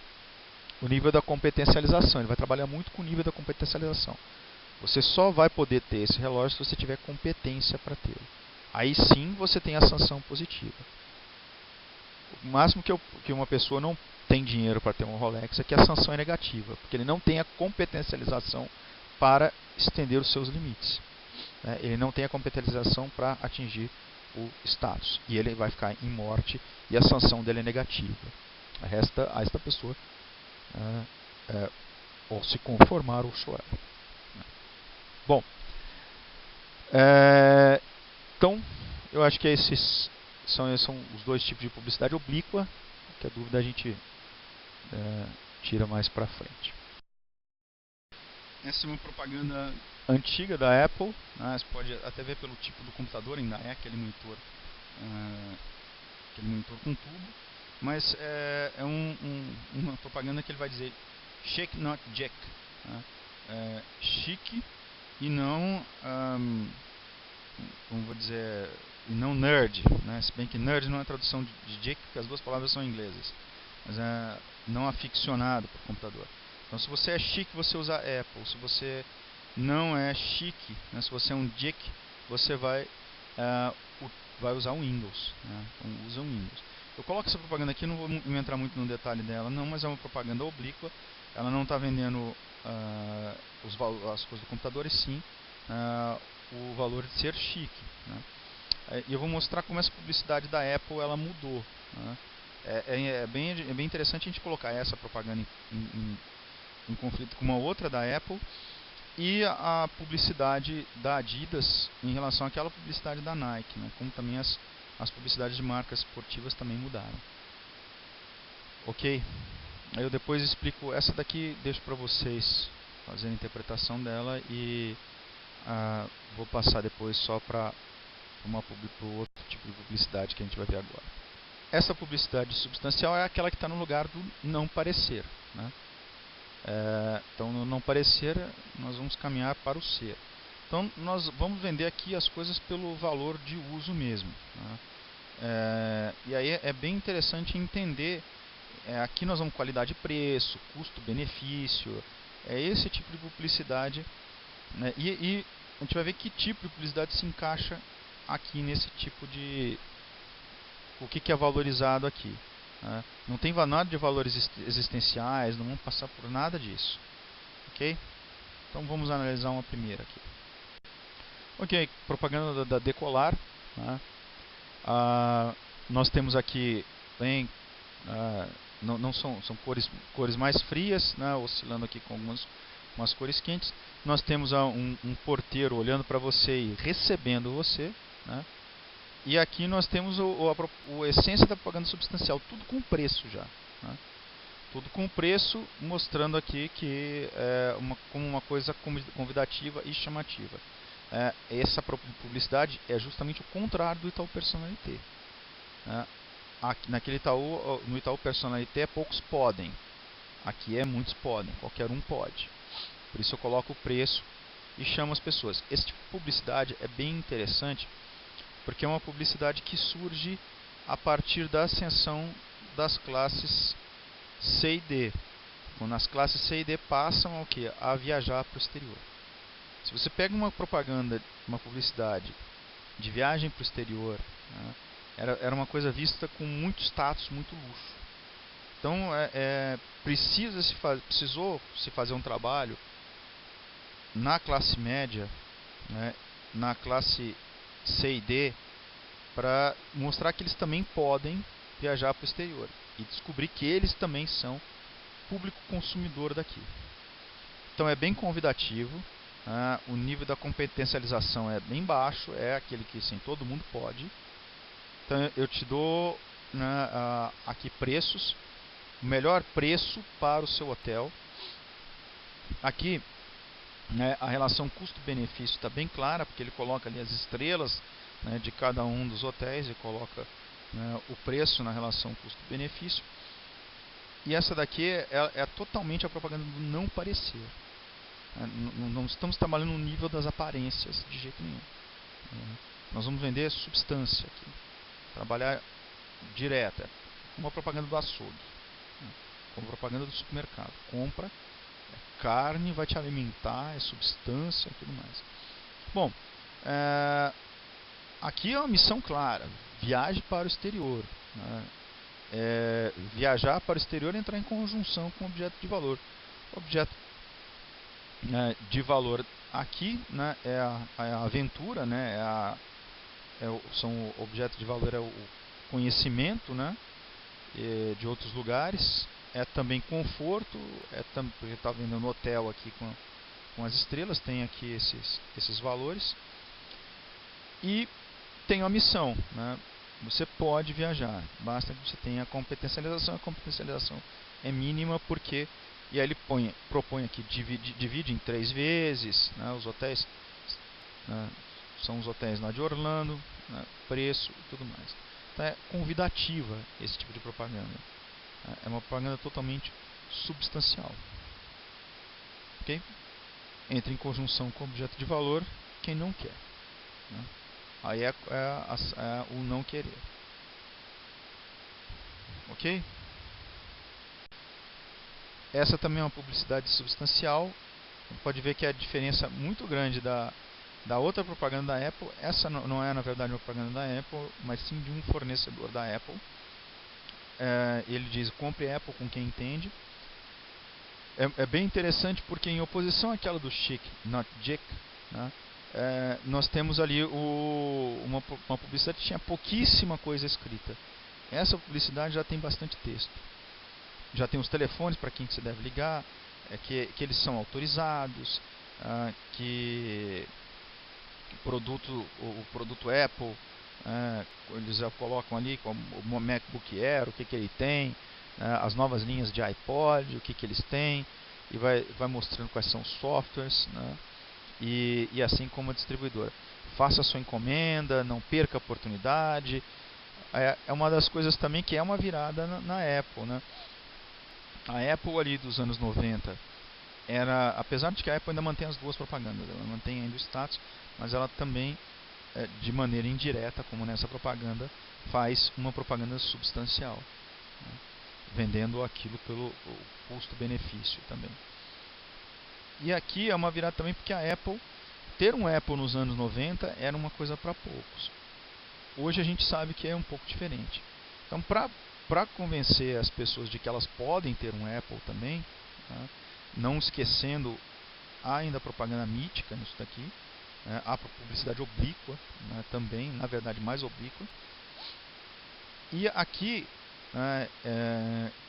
o nível da competencialização. Ele vai trabalhar muito com o nível da competencialização. Você só vai poder ter esse relógio se você tiver competência para tê-lo. Aí sim você tem a sanção positiva. O máximo que uma pessoa não tem dinheiro para ter um Rolex é que a sanção é negativa, porque ele não tem a competencialização para estender os seus limites. Ele não tem a competencialização para atingir o status. E ele vai ficar em morte e a sanção dele é negativa. Resta a esta pessoa ou se conformar ou chorar. Bom, então eu acho que esses são os dois tipos de publicidade oblíqua. Qualquer dúvida a gente tira mais para frente. Essa é uma propaganda antiga da Apple. Você pode até ver pelo tipo do computador, ainda é aquele monitor com tubo. Mas é uma propaganda que ele vai dizer Shake Not Jack. Chique e não, como vou dizer, não nerd. Se bem que nerd não é tradução de Jack, porque as duas palavras são inglesas. Mas não aficionado por computador. Então se você é chique, você usa Apple. Se você não é chique, se você é um Jack, você vai usar o Windows. Então usa o Windows. Eu coloco essa propaganda aqui, não vou entrar muito no detalhe dela, não, mas é uma propaganda oblíqua. Ela não está vendendo as coisas do computador, e sim o valor de ser chique. E eu vou mostrar como essa publicidade da Apple ela mudou. É bem interessante a gente colocar essa propaganda em conflito com uma outra da Apple e a publicidade da Adidas em relação àquela publicidade da Nike, né? Como também as publicidades de marcas esportivas também mudaram. Ok? Aí eu depois explico, essa daqui deixo para vocês fazerem a interpretação dela e vou passar depois só para outro tipo de publicidade que a gente vai ver agora. Essa publicidade substancial é aquela que está no lugar do não parecer, né? Então, no não parecer, nós vamos caminhar para o ser. Então, nós vamos vender aqui as coisas pelo valor de uso mesmo, né? E aí é bem interessante entender, aqui nós vamos qualidade de preço, custo-benefício, é esse tipo de publicidade, né? E a gente vai ver que tipo de publicidade se encaixa aqui nesse tipo de... O que é valorizado aqui. Não tem nada de valores existenciais, não vamos passar por nada disso. Ok? Então vamos analisar uma primeira aqui. Ok, propaganda da Decolar. Nós temos aqui bem, não são cores mais frias, né, oscilando aqui com umas cores quentes. Nós temos um porteiro olhando para você e recebendo você, né? E aqui nós temos a essência da propaganda substancial, tudo com preço já, né? Tudo com preço, mostrando aqui que como uma coisa convidativa e chamativa. Essa publicidade é justamente o contrário do Itaú Personalité, né? No Itaú Personalité poucos podem, aqui muitos podem, qualquer um pode. Por isso eu coloco o preço e chamo as pessoas. Esse tipo de publicidade é bem interessante, porque é uma publicidade que surge a partir da ascensão das classes C e D. Quando as classes C e D passam a viajar para o exterior. Se você pega uma propaganda, uma publicidade de viagem para o exterior, né, era uma coisa vista com muito status, muito luxo. Então precisou se fazer um trabalho na classe média, né, na classe C e D, para mostrar que eles também podem viajar para o exterior e descobrir que eles também são público consumidor daqui. Então é bem convidativo, o nível da competencialização é bem baixo, é aquele que sim, todo mundo pode. Então eu te dou, né, aqui preços, o melhor preço para o seu hotel. Aqui, né, a relação custo-benefício está bem clara, porque ele coloca ali as estrelas, né, de cada um dos hotéis e coloca, né, o preço na relação custo-benefício. E essa daqui é totalmente a propaganda do não parecer. Não estamos trabalhando no nível das aparências de jeito nenhum. Nós vamos vender substância aqui, trabalhar direta, como a propaganda do açougue, como a propaganda do supermercado. Compra, carne, vai te alimentar, é substância e tudo mais. Bom, aqui é uma missão clara: viaje para o exterior, né? Viajar para o exterior é entrar em conjunção com o objeto de valor. O objeto de valor aqui, né, é a aventura, né, o objeto de valor é o conhecimento, né, de outros lugares. É também conforto, porque está vendo no hotel aqui com as estrelas, tem aqui esses valores. E tem uma missão, né? Você pode viajar, basta que você tenha a competencialização. A competencialização é mínima porque, e aí ele propõe aqui, divide em 3 vezes, né, os hotéis, né, são os hotéis lá de Orlando, né, preço e tudo mais. Então é convidativa esse tipo de propaganda. É uma propaganda totalmente substancial. Ok? Entra em conjunção com o objeto de valor quem não quer, né? Aí é o não querer. Ok? Essa também é uma publicidade substancial. Pode ver que a diferença muito grande da outra propaganda da Apple. Essa não é na verdade uma propaganda da Apple, mas sim de um fornecedor da Apple. Ele diz: compre Apple com quem entende. É bem interessante porque, em oposição àquela do Chic, Not Jick, né, nós temos ali uma publicidade que tinha pouquíssima coisa escrita. Essa publicidade já tem bastante texto. Já tem os telefones para quem você deve ligar, que eles são autorizados, que o produto Apple, eles já colocam ali como o MacBook Air, o que ele tem, as novas linhas de iPod, o que eles têm, e vai mostrando quais são os softwares, né? E assim como a distribuidora. Faça a sua encomenda, não perca a oportunidade. É uma das coisas também que é uma virada na Apple, né? A Apple ali dos anos 90 apesar de que a Apple ainda mantém as duas propagandas, ela mantém ainda o status, mas ela também, de maneira indireta, como nessa propaganda, faz uma propaganda substancial, né? Vendendo aquilo pelo custo-benefício também. E aqui é uma virada também porque a Apple, ter um Apple nos anos 90 era uma coisa para poucos. Hoje a gente sabe que é um pouco diferente. Então, para convencer as pessoas de que elas podem ter um Apple também, né, não esquecendo ainda a propaganda mítica nisso daqui, né, a publicidade oblíqua, né, também, na verdade, mais oblíqua. E aqui,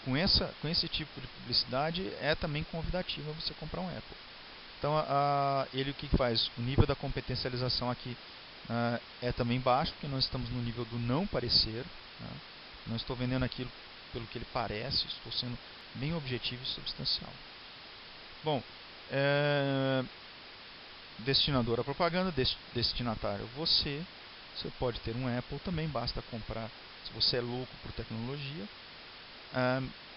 com esse tipo de publicidade, é também convidativa você comprar um Apple. Então, ele o que faz? O nível da competencialização aqui é também baixo, porque nós estamos no nível do não parecer. Não estou vendendo aquilo pelo que ele parece, estou sendo bem objetivo e substancial. Bom, destinador à propaganda, destinatário você. Você pode ter um Apple também, basta comprar, se você é louco por tecnologia.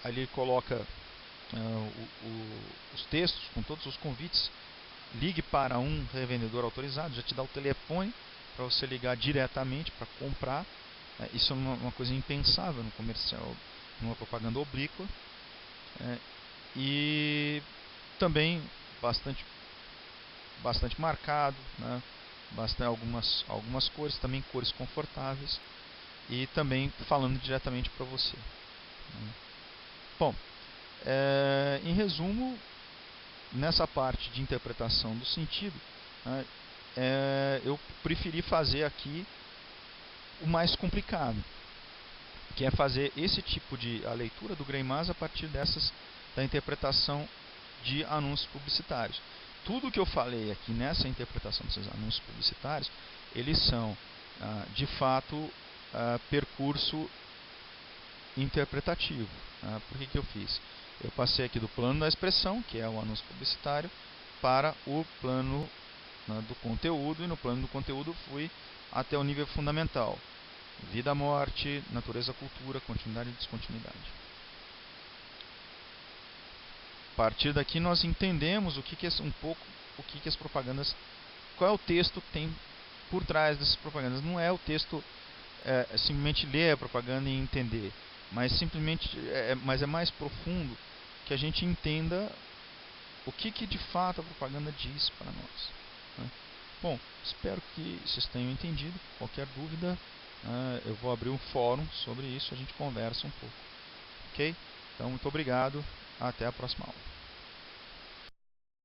Ali ele coloca os textos com todos os convites. Ligue para um revendedor autorizado, já te dá o telefone para você ligar diretamente para comprar. Isso é uma coisa impensável no comercial, numa propaganda oblíqua. E também bastante marcado, né? Algumas cores, também cores confortáveis, e também falando diretamente para você. Bom, em resumo, nessa parte de interpretação do sentido, eu preferi fazer aqui o mais complicado, que é fazer esse tipo de a leitura do Greimas a partir da interpretação de anúncios publicitários. Tudo que eu falei aqui nessa interpretação desses anúncios publicitários, eles são, de fato, percurso interpretativo. Por que eu fiz? Eu passei aqui do plano da expressão, que é o anúncio publicitário, para o plano do conteúdo, e no plano do conteúdo fui até o nível fundamental: vida, morte, natureza, cultura, continuidade e descontinuidade. A partir daqui nós entendemos o que as propagandas, qual é o texto que tem por trás dessas propagandas. Não é o texto simplesmente ler a propaganda e entender, mas simplesmente mas é mais profundo, que a gente entenda o que de fato a propaganda diz para nós, né? Bom, espero que vocês tenham entendido. Qualquer dúvida, eu vou abrir um fórum sobre isso, a gente conversa um pouco. Ok? Então, muito obrigado. Até a próxima aula.